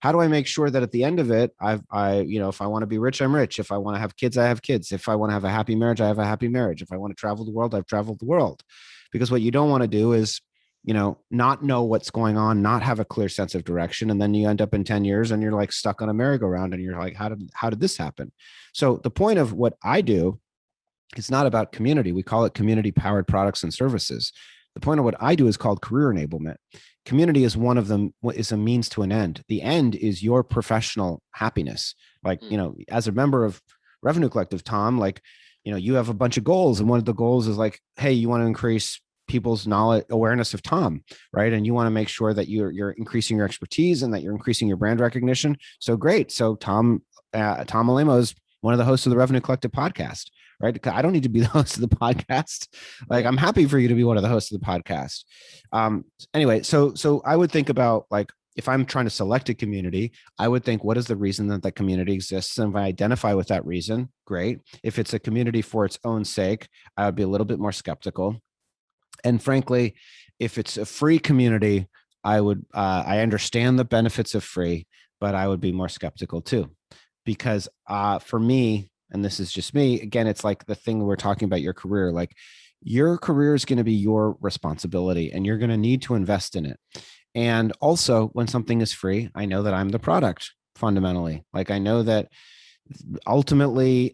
how do I make sure that at the end of it, if I want to be rich, I'm rich. If I want to have kids, I have kids. If I want to have a happy marriage, I have a happy marriage. If I want to travel the world, I've traveled the world. Because what you don't want to do is, not know what's going on, not have a clear sense of direction. And then you end up in 10 years and you're like stuck on a merry-go-round and you're like, how did this happen? So the point of what I do, it's not about community. We call it community powered products and services. The point of what I do is called career enablement. Community is one of them, is a means to an end. The end is your professional happiness. Like, as a member of Revenue Collective, Tom, like, you have a bunch of goals. And one of the goals is like, hey, you want to increase people's knowledge, awareness of Tom, right? And you want to make sure that you're increasing your expertise and that you're increasing your brand recognition. So great. So Tom Alemo is one of the hosts of the Revenue Collective podcast, right? I don't need to be the host of the podcast. Like, Yeah. I'm happy for you to be one of the hosts of the podcast. Anyway, so I would think about, like, if I'm trying to select a community, I would think, what is the reason that that community exists? And if I identify with that reason, great. If it's a community for its own sake, I would be a little bit more skeptical. And frankly, if it's a free community, I understand the benefits of free, but I would be more skeptical too. Because for me, and this is just me, again, it's like the thing we're talking about, your career. Like, your career is going to be your responsibility and you're going to need to invest in it. And also, when something is free, I know that I'm the product fundamentally. Like, I know that ultimately,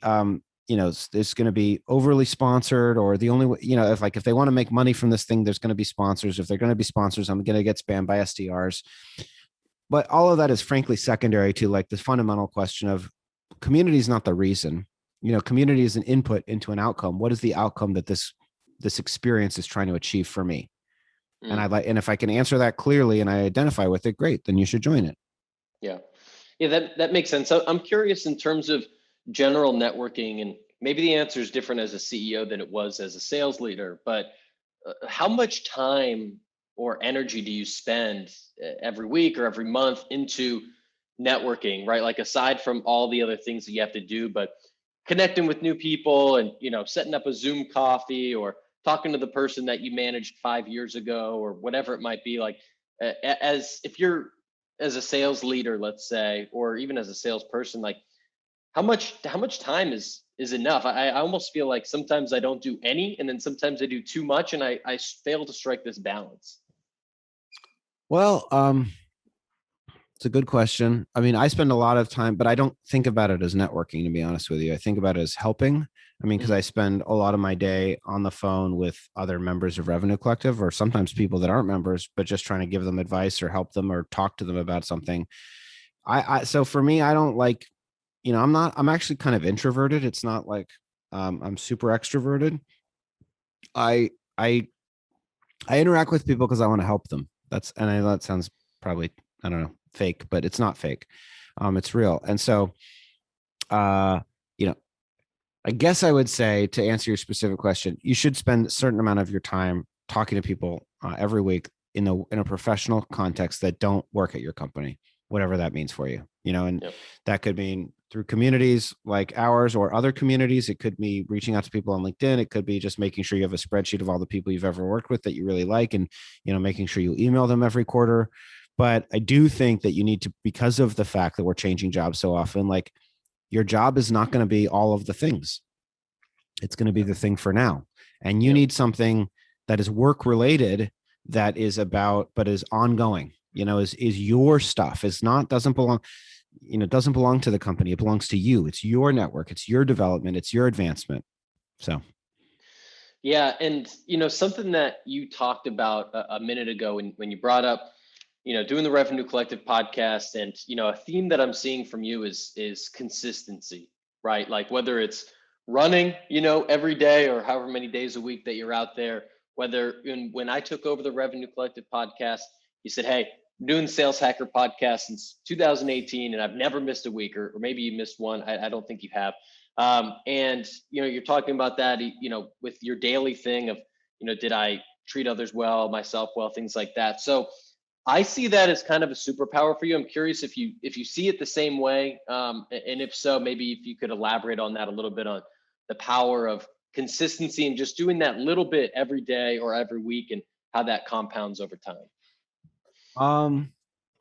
it's going to be overly sponsored, or the only way, if they want to make money from this thing, there's going to be sponsors. If they're going to be sponsors, I'm going to get spammed by SDRs. But all of that is frankly secondary to, like, the fundamental question of community is not the reason. Community is an input into an outcome. What is the outcome that this experience is trying to achieve for me? And if I can answer that clearly and I identify with it, great, then you should join it. Yeah. Yeah, that makes sense. So I'm curious in terms of general networking, and maybe the answer is different as a CEO than it was as a sales leader, but how much time or energy do you spend every week or every month into networking, right? Like, aside from all the other things that you have to do, but connecting with new people and, setting up a Zoom coffee or talking to the person that you managed 5 years ago or whatever it might be. Like, as if you're as a sales leader, let's say, or even as a salesperson, like, how much time is enough? I almost feel like sometimes I don't do any, and then sometimes I do too much, and I fail to strike this balance. Well, it's a good question. I mean, I spend a lot of time, but I don't think about it as networking, to be honest with you. I think about it as helping. I mean, because I spend a lot of my day on the phone with other members of Revenue Collective, or sometimes people that aren't members, but just trying to give them advice or help them or talk to them about something. So for me, I don't like, I'm actually kind of introverted. It's not like I'm super extroverted. I, I, I interact with people because I want to help them. And I know that sounds probably, I don't know, fake, but it's not fake. It's real. And so, you know, I guess I would say, to answer your specific question, you should spend a certain amount of your time talking to people every week in a professional context that don't work at your company, whatever that means for you. And Yep. that could mean through communities like ours or other communities. It could be reaching out to people on LinkedIn. It could be just making sure you have a spreadsheet of all the people you've ever worked with that you really like, and making sure you email them every quarter. But I do think that you need to, because of the fact that we're changing jobs so often, like, your job is not going to be all of the things. It's going to be the thing for now. And you Yep. need something that is work related, that is but is ongoing, is your stuff. Doesn't belong to the company. It belongs to you. It's your network. It's your development. It's your advancement. So. Yeah, and something that you talked about a minute ago when you brought up, doing the Revenue Collective podcast, and a theme that I'm seeing from you is consistency, right? Like, whether it's running, every day or however many days a week that you're out there. When I took over the Revenue Collective podcast, you said, hey, I'm doing the Sales Hacker podcast since 2018, and I've never missed a week, or maybe you missed one. I don't think you have. And you're talking about that, with your daily thing of, did I treat others well, myself well, things like that. So I see that as kind of a superpower for you. I'm curious if you see it the same way, and if so, maybe if you could elaborate on that a little bit, on the power of consistency and just doing that little bit every day or every week, and how that compounds over time.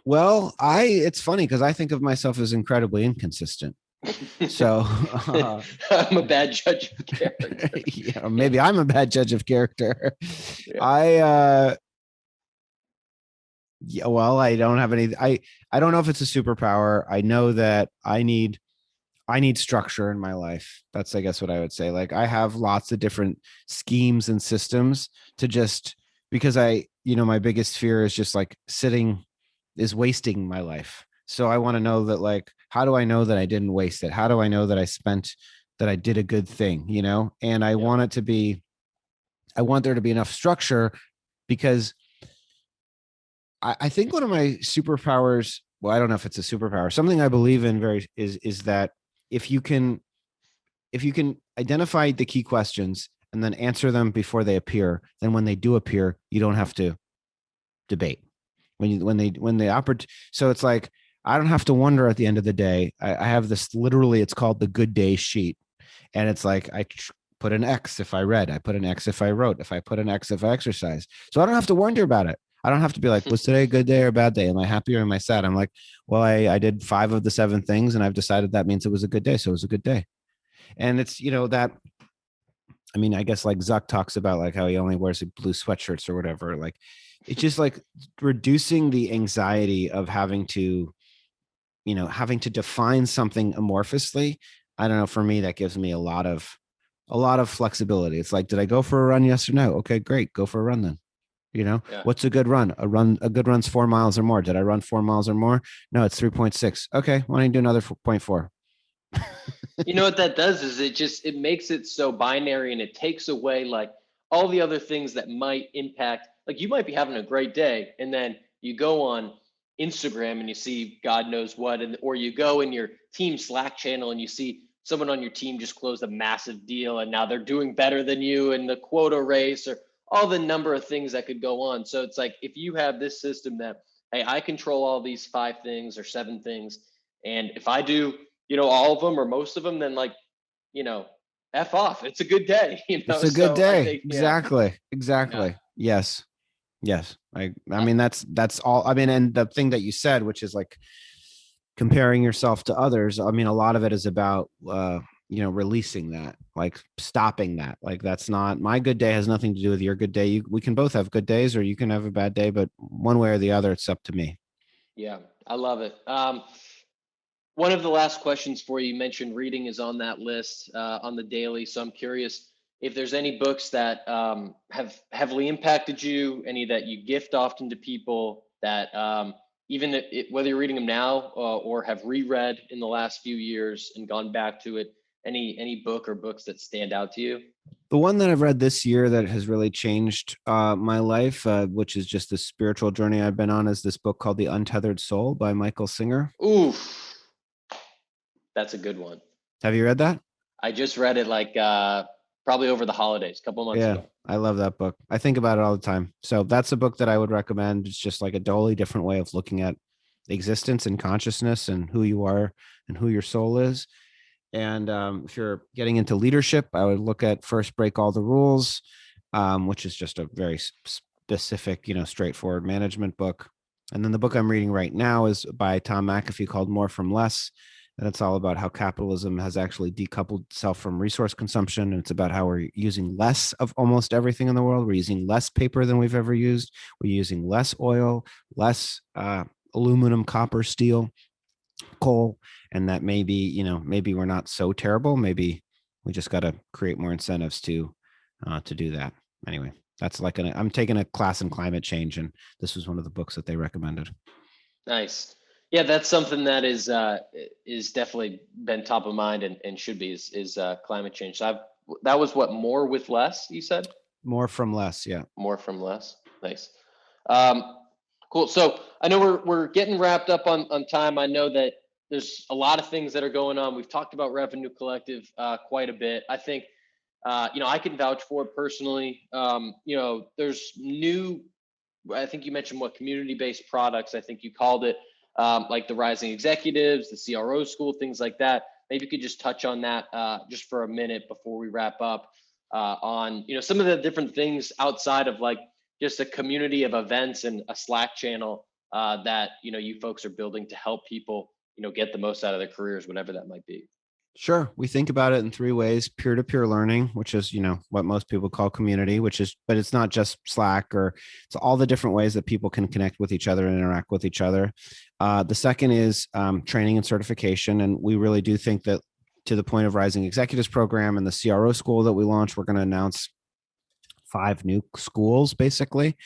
Well, it's funny because I think of myself as incredibly inconsistent. So I'm a bad judge of character. Yeah, maybe I'm a bad judge of character. Yeah. Yeah, well, I don't have any. I don't know if it's a superpower. I know that I need structure in my life. That's, I guess, what I would say. Like, I have lots of different schemes and systems to just, because my biggest fear is just like wasting my life. So I want to know that, like, how do I know that I didn't waste it? How do I know that I did a good thing, And I want there to be enough structure, because I think one of my superpowers, well, I don't know if it's a superpower, something I believe in is that if you can identify the key questions and then answer them before they appear, then when they do appear, you don't have to debate. So it's like, I don't have to wonder at the end of the day. I have this, literally, it's called the good day sheet. And it's like, I put an X if I read, I put an X if I wrote, if I put an X if I exercised. So I don't have to wonder about it. I don't have to be like, was today a good day or a bad day? Am I happy or am I sad? I'm like, well, I did 5 of the 7 things, and I've decided that means it was a good day. So it was a good day. And it's, that, I mean, I guess, like, Zuck talks about, like, how he only wears blue sweatshirts or whatever. Like, it's just like reducing the anxiety of having to define something amorphously. I don't know. For me, that gives me a lot of flexibility. It's like, did I go for a run? Yes or no? Okay, great. Go for a run then. Yeah. What's a good run? A good run's 4 miles or more. Did I run 4 miles or more? No, it's 3.6. Okay. Why don't you do another 0.4? You know what that does is it makes it so binary, and it takes away, like, all the other things that might impact. Like, you might be having a great day, and then you go on Instagram and you see God knows what, or you go in your team Slack channel and you see someone on your team just closed a massive deal, and now they're doing better than you in the quota race, or all the number of things that could go on. So it's like, if you have this system that, hey, I control all these 5 things or 7 things, and if I do, all of them or most of them, then, like, F off. It's a good day, It's a good day. I think, Exactly. Yeah. Yes. I mean, that's all. I mean, and the thing that you said, which is like comparing yourself to others. I mean, a lot of it is about, releasing that, like stopping that. Like, that's not, my good day has nothing to do with your good day. We can both have good days, or you can have a bad day, but one way or the other, it's up to me. Yeah, I love it. One of the last questions for you, mentioned reading is on that list, on the daily. So I'm curious if there's any books that have heavily impacted you, any that you gift often to people, that even whether you're reading them now, or have reread in the last few years and gone back to it, any book or books that stand out to you? The one that I've read this year that has really changed my life, which is just the spiritual journey I've been on, is this book called The Untethered Soul by Michael Singer. Ooh, that's a good one. Have you read that? I just read it, like, probably over the holidays, a couple months ago. I love that book. I think about it all the time. So that's a book that I would recommend. It's just like a totally different way of looking at existence and consciousness and who you are and who your soul is. And if you're getting into leadership, I would look at First Break All the Rules, which is just a very specific, straightforward management book. And then the book I'm reading right now is by Tom McAfee, called More from Less. And it's all about how capitalism has actually decoupled itself from resource consumption. And it's about how we're using less of almost everything in the world. We're using less paper than we've ever used. We're using less oil, less aluminum, copper, steel, coal. And that maybe, maybe we're not so terrible. Maybe we just got to create more incentives to do that. Anyway, that's like I'm taking a class in climate change, and this was one of the books that they recommended. Nice. Yeah, that's something that is definitely been top of mind and should be is climate change. So that was what, more with less, you said? More from less. Yeah. More from less. Nice. Um, cool. So I know we're getting wrapped up on time. I know that there's a lot of things that are going on. We've talked about Revenue Collective quite a bit. I think I can vouch for it personally. There's new. I think you mentioned what community-based products. I think you called it like the Rising Executives, the CRO School, things like that. Maybe you could just touch on that just for a minute before we wrap up on some of the different things outside of like just a community of events and a Slack channel that you folks are building to help people get the most out of their careers, whatever that might be. Sure. We think about it in three ways: peer-to-peer learning, which is, what most people call community, but it's not just Slack, or it's all the different ways that people can connect with each other and interact with each other. The second is training and certification. And we really do think that, to the point of Rising Executives program and the CRO school that we launched, we're going to announce 5 new schools basically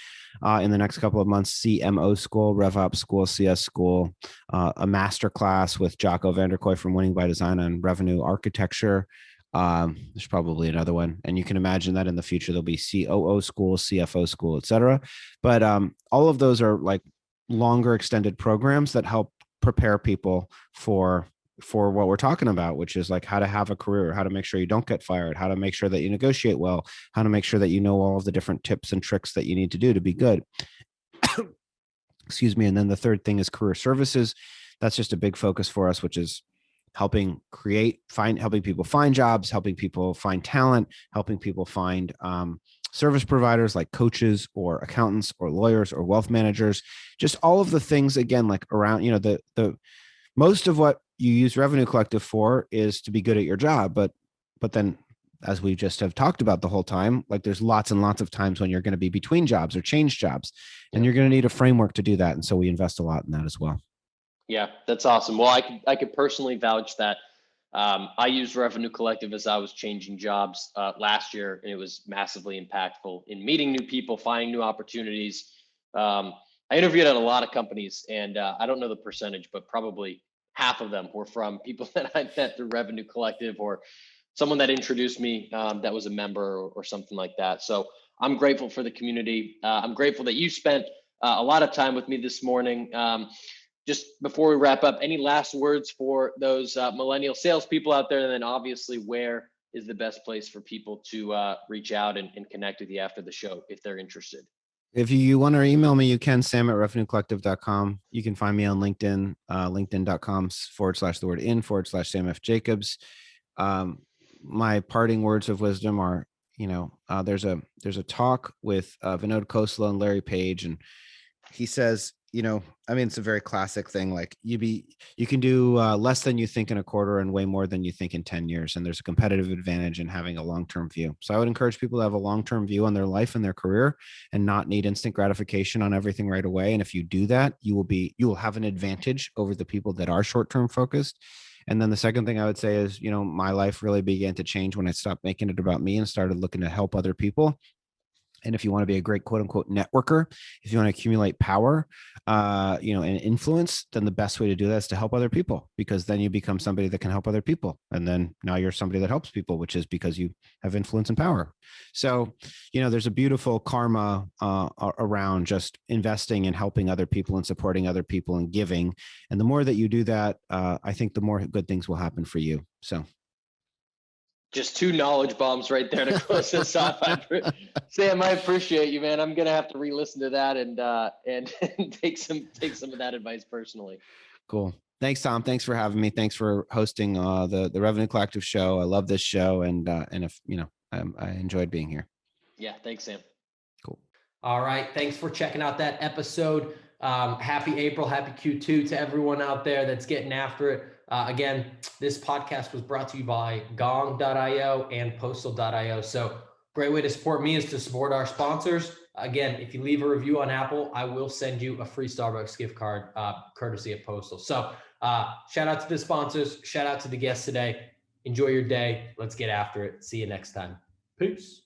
in the next couple of months: CMO school, RevOps school, CS school, a master class with Jocko Vanderkoy from Winning by Design on revenue architecture. There's probably another one, and you can imagine that in the future there'll be COO school, CFO school, etc. But all of those are like longer extended programs that help prepare people for what we're talking about, which is like how to have a career, how to make sure you don't get fired, how to make sure that you negotiate well, how to make sure that you know all of the different tips and tricks that you need to do to be good. Excuse me. And then the third thing is career services. That's just a big focus for us, which is helping people find jobs, helping people find talent, helping people find service providers like coaches or accountants or lawyers or wealth managers. Just all of the things, again, like around, the most of what you use Revenue Collective for is to be good at your job. But then, as we just have talked about the whole time, like there's lots and lots of times when you're going to be between jobs or change jobs, and you're going to need a framework to do that. And so we invest a lot in that as well. Yeah, that's awesome. Well, I could personally vouch that I used Revenue Collective as I was changing jobs last year, and it was massively impactful in meeting new people, finding new opportunities. I interviewed at a lot of companies, and I don't know the percentage, but probably half of them were from people that I met through Revenue Collective or someone that introduced me that was a member or something like that. So I'm grateful for the community. I'm grateful that you spent a lot of time with me this morning. Just before we wrap up, any last words for those millennial salespeople out there? And then obviously, where is the best place for people to reach out and connect with you after the show if they're interested? If you want to email me, you can, sam@revenuecollective.com. You can find me on LinkedIn, linkedin.com/the word in/Sam F. Jacobs. My parting words of wisdom are, there's a talk with Vinod Khosla and Larry Page, and he says, it's a very classic thing. Like you can do less than you think in a quarter and way more than you think in 10 years. And there's a competitive advantage in having a long-term view. So I would encourage people to have a long-term view on their life and their career and not need instant gratification on everything right away. And if you do that, you will have an advantage over the people that are short-term focused. And then the second thing I would say is, my life really began to change when I stopped making it about me and started looking to help other people. And if you want to be a great quote unquote networker, if you want to accumulate power, and influence, then the best way to do that is to help other people, because then you become somebody that can help other people. And then now you're somebody that helps people, which is because you have influence and power. So, there's a beautiful karma around just investing and helping other people and supporting other people and giving. And the more that you do that, I think the more good things will happen for you. So. Just 2 knowledge bombs right there to close this off. Sam, I appreciate you, man. I'm gonna have to re-listen to that and take some of that advice personally. Cool. Thanks, Tom. Thanks for having me. Thanks for hosting the Revenue Collective show. I love this show, and if I enjoyed being here. Yeah, thanks, Sam. Cool. All right, thanks for checking out that episode. Happy April, happy Q2 to everyone out there that's getting after it. Again, this podcast was brought to you by gong.io and postal.io. So great way to support me is to support our sponsors. Again, if you leave a review on Apple, I will send you a free Starbucks gift card courtesy of Postal. So shout out to the sponsors. Shout out to the guests today. Enjoy your day. Let's get after it. See you next time. Peace.